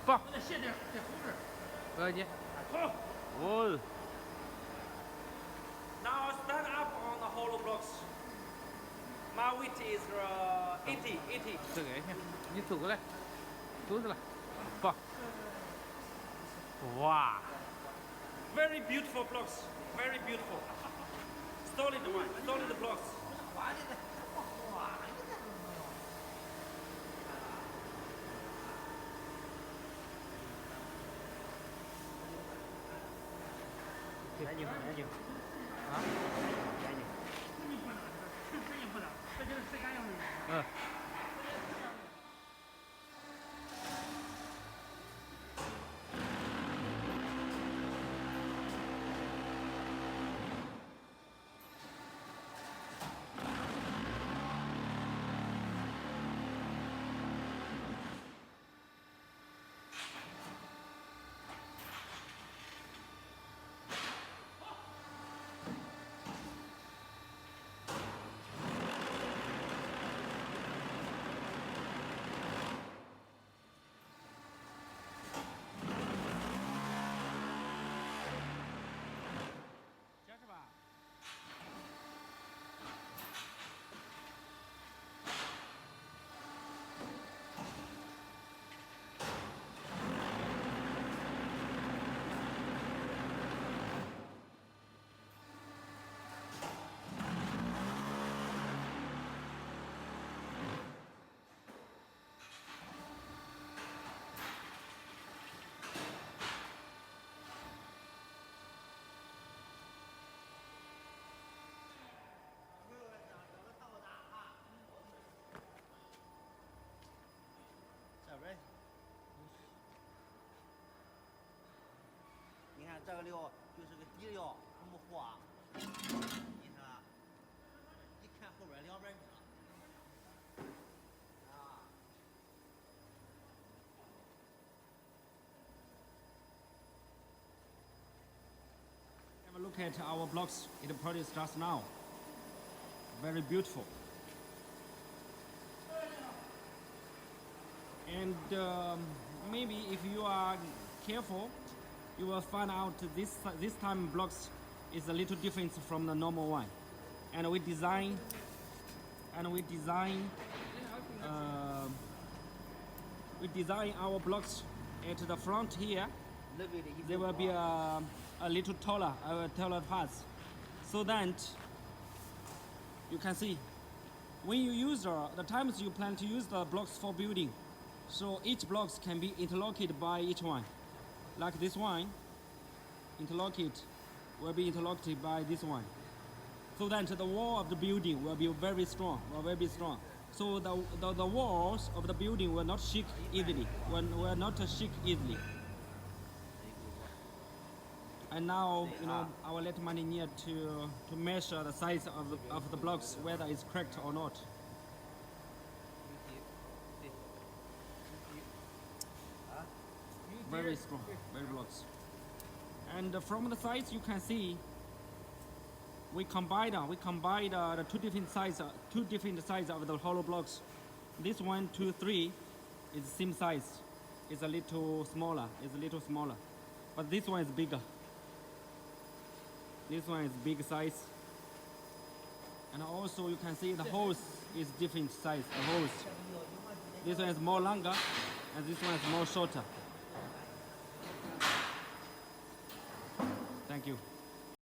放。那线得后边。快点。好。哦。 Now stand up on the hollow blocks. My weight is 80. 这个一下，你走过来，走着了，放。哇 Very beautiful blocks. Very beautiful. Solid one. Solid blocks. 眼睛，啊？眼睛。这不能，这就是晒干净的。嗯。是吧？这边，你看这个料就是个底料，它没化。你看，一看后边两边拧啊。 Have a look at our blocks. It produced just now. Very beautiful. And maybe if you are careful, you will find out this time blocks is a little different from the normal one. And we design our blocks at the front here. There will be a little taller parts, so that you can see when you use the times you plan to use the blocks for building. So each blocks can be interlocked by each one, like this one. Interlocked will be interlocked by this one, so that the wall of the building will be very strong. So the walls of the building will not shake easily. Will not shake easily. And now, you know, I will let my engineer to measure the size of the blocks, whether it's cracked or not. Very strong, very blocks. And from the sides you can see we combine the two different sizes of the hollow blocks. This 1, 2, 3 is same size. It's a little smaller. But this one is bigger. This one is big size. And also you can see the hose is different size. The hose. This one is more longer, and this one is more shorter. Thank you.